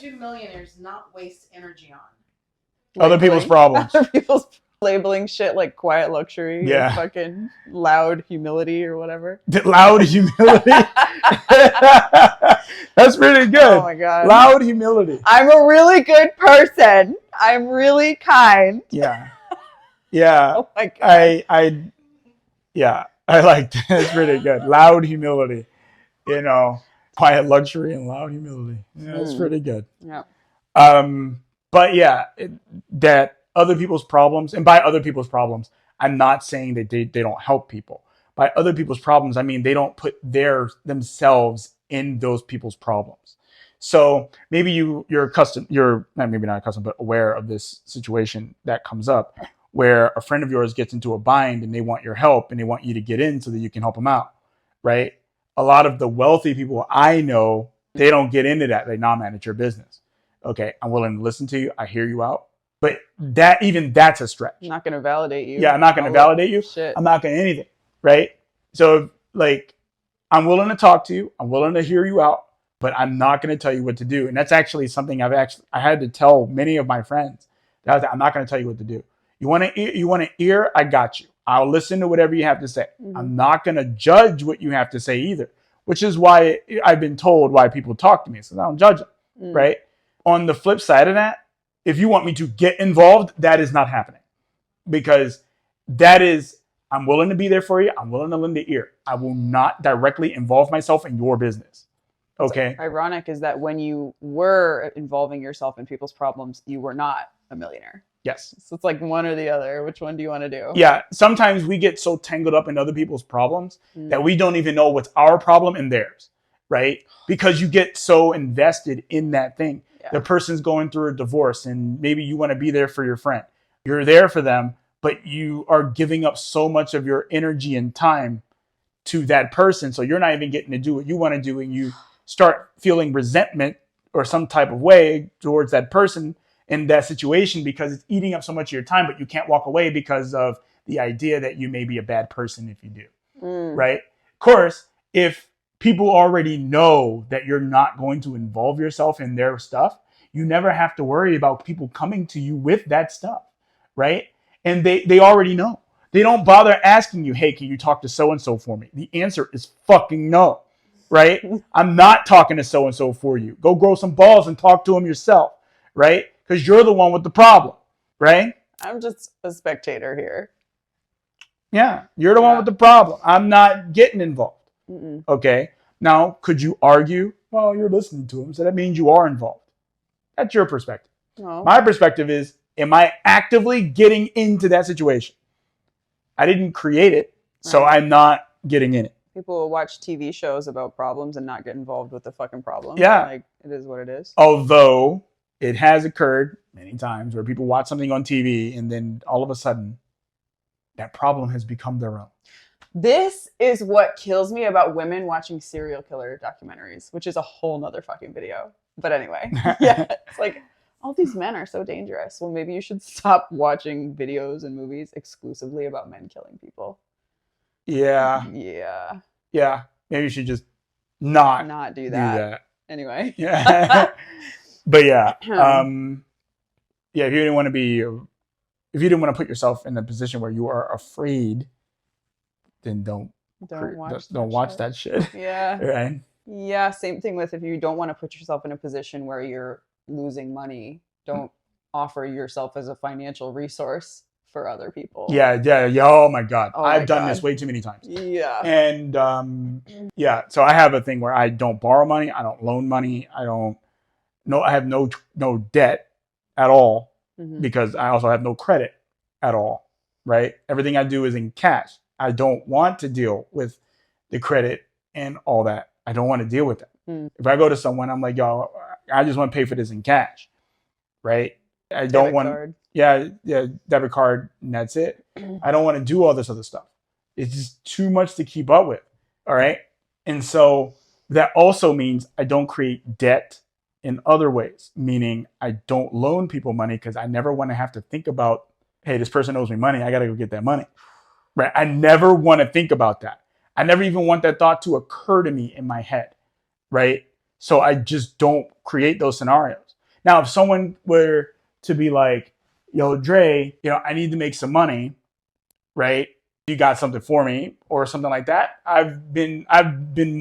Do millionaires not waste energy on? Other people's problems. Other people's labeling shit like quiet luxury, Yeah. or fucking loud humility or whatever. Loud humility. That's pretty good. Oh my God. Loud humility. I'm a really good person. I'm really kind. Yeah. Yeah. Oh my God. I like that. It's pretty good. Loud humility. You know, quiet luxury and loud humility. Yeah, it's pretty good. Yeah. But yeah, that other people's problems, and by other people's problems, I'm not saying that they don't help people. By other people's problems, I mean they don't put themselves in those people's problems. So maybe you're maybe not accustomed, but aware of this situation that comes up where a friend of yours gets into a bind and they want your help and they want you to get in so that you can help them out, right? A lot of the wealthy people I know, they don't get into that. They non-manage your business. Okay, I'm willing to listen to you. I hear you out. But that's a stretch. I'm not going to validate you. Yeah, I'm not going to validate you. Shit. I'm not going to anything, right? So, like, I'm willing to talk to you. I'm willing to hear you out, but I'm not going to tell you what to do. And that's actually something I had to tell many of my friends. I'm not going to tell you what to do. You want an ear? I got you. I'll listen to whatever you have to say. Mm-hmm. I'm not going to judge what you have to say either, which is why I've been told why people talk to me. So I don't judge them, right? On the flip side of that, if you want me to get involved, that is not happening, because I'm willing to be there for you. I'm willing to lend an ear. I will not directly involve myself in your business. Okay. What's ironic is that when you were involving yourself in people's problems, you were not a millionaire. Yes. So it's like one or the other. Which one do you want to do? Yeah. Sometimes we get so tangled up in other people's problems that we don't even know what's our problem and theirs, right? Because you get so invested in that thing. Yeah. The person's going through a divorce and maybe you want to be there for your friend. You're there for them, but you are giving up so much of your energy and time to that person. So you're not even getting to do what you want to do, and you start feeling resentment or some type of way towards that person in that situation because it's eating up so much of your time, but you can't walk away because of the idea that you may be a bad person if you do, right? Of course, if people already know that you're not going to involve yourself in their stuff, you never have to worry about people coming to you with that stuff, right? And they already know. They don't bother asking you, hey, can you talk to so-and-so for me? The answer is fucking no, right? I'm not talking to so-and-so for you. Go grow some balls and talk to him yourself, right? Because you're the one with the problem, right? I'm just a spectator here. Yeah, you're the one with the problem. I'm not getting involved. Okay. Now, could you argue, well, you're listening to him, so that means you are involved. That's your perspective. Oh. My perspective is, am I actively getting into that situation? I didn't create it, so I'm not getting in it. People will watch TV shows about problems and not get involved with the fucking problem. Yeah. Like, it is what it is. Although it has occurred many times where people watch something on TV and then all of a sudden that problem has become their own. This is what kills me about women watching serial killer documentaries, which is a whole nother fucking video. But anyway, yeah, it's like, all these men are so dangerous. Well, maybe you should stop watching videos and movies exclusively about men killing people. Yeah. Yeah. Yeah. Maybe you should just not do that. Anyway. Yeah. But yeah. Yeah, if you didn't want to put yourself in a position where you are afraid, then don't watch that shit. Yeah. Right? Yeah, same thing with if you don't want to put yourself in a position where you're losing money, don't offer yourself as a financial resource for other people. Yeah. Oh my God. I've done this way too many times. Yeah. And so I have a thing where I don't borrow money, I don't loan money, I have no debt at all, because I also have no credit at all, right? Everything I do is in cash. I don't want to deal with the credit and all that. I don't want to deal with that. If I go to someone, I'm like, yo, I just want to pay for this in cash, right? I don't want, debit card, and that's it. I don't want to do all this other stuff. It's just too much to keep up with, all right? And so that also means I don't create debt in other ways, meaning I don't loan people money because I never want to have to think about, hey, this person owes me money, I got to go get that money, right? I never want to think about that. I never even want that thought to occur to me in my head, right? So I just don't create those scenarios. Now, if someone were to be like, yo, Dre, I need to make some money, right? You got something for me or something like that. I've been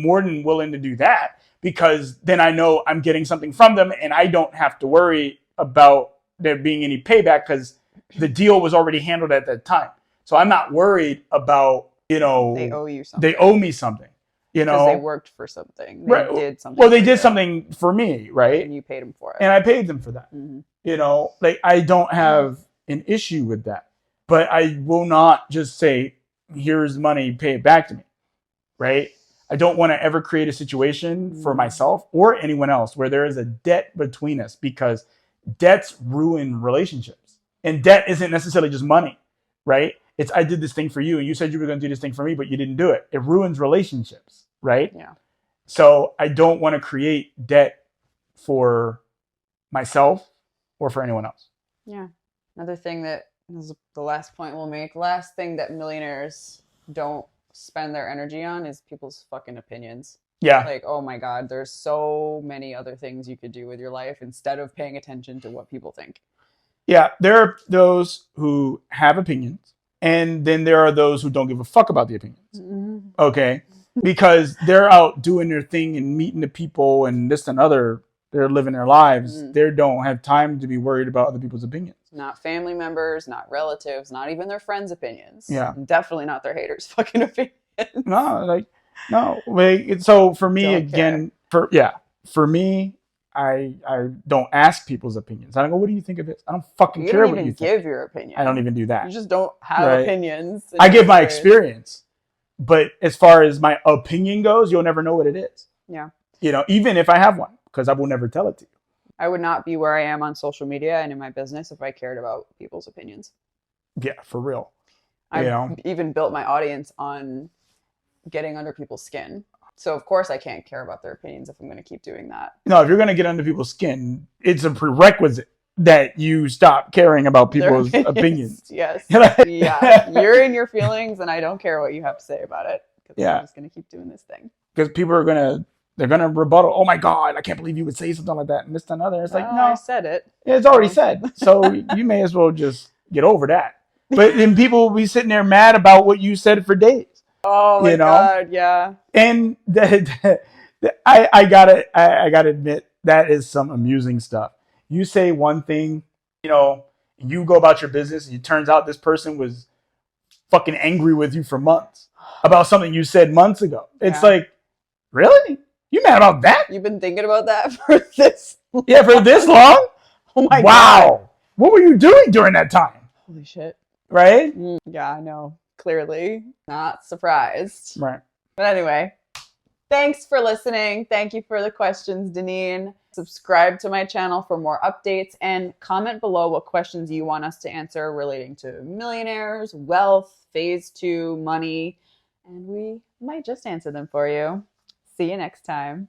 more than willing to do that, because then I know I'm getting something from them and I don't have to worry about there being any payback, because the deal was already handled at that time. So I'm not worried about, They owe you something. They owe me something, Because they worked for something. They right. did something. Well, they did something for me, right? And you paid them for it. And I paid them for that. Like, I don't have an issue with that. But I will not just say, here's money, pay it back to me, right? I don't want to ever create a situation for myself or anyone else where there is a debt between us, because debts ruin relationships. And debt isn't necessarily just money, right? It's, I did this thing for you and you said you were going to do this thing for me, but you didn't do it. It ruins relationships, right? Yeah. So I don't want to create debt for myself or for anyone else. Yeah. Another thing that is the last point we'll make. Last thing that millionaires don't spend their energy on is people's fucking opinions. Yeah. Like, oh my God, there's so many other things you could do with your life instead of paying attention to what people think. Yeah. There are those who have opinions, and then there are those who don't give a fuck about the opinions. Okay. Because they're out doing their thing and meeting the people and this and other. They're living their lives. They don't have time to be worried about other people's opinions. Not family members, not relatives, not even their friends' opinions. Yeah. Definitely not their haters' fucking opinions. No. So for me, again, for me, I don't ask people's opinions. I don't go, what do you think of this? I don't fucking care what you think. You don't even give your opinion. I don't even do that. You just don't have opinions. I give my experience. But as far as my opinion goes, you'll never know what it is. Yeah. Even if I have one, because I will never tell it to you. I would not be where I am on social media and in my business if I cared about people's opinions. Yeah, for real. I've even built my audience on getting under people's skin. So of course I can't care about their opinions if I'm going to keep doing that. No, if you're going to get under people's skin, it's a prerequisite that you stop caring about people's opinions. Yes. Yeah. You're in your feelings and I don't care what you have to say about it. Yeah. I'm just going to keep doing this thing. Because people are they're going to rebuttal. Oh my God, I can't believe you would say something like that and this and another. It's like, no. I said it. It's already said. So you may as well just get over that. But then people will be sitting there mad about what you said for days. Oh my God, yeah. And I gotta admit, that is some amusing stuff. You say one thing, and you go about your business, and it turns out this person was fucking angry with you for months about something you said months ago. It's like, really? You mad about that? You've been thinking about that for this long? Yeah, for this long? Oh my God. Wow. What were you doing during that time? Holy shit. Right? Yeah, I know. Clearly. Not surprised. Right. But anyway, thanks for listening. Thank you for the questions, Deneen. Subscribe to my channel for more updates and comment below what questions you want us to answer relating to millionaires, wealth, phase 2, money, and we might just answer them for you. See you next time.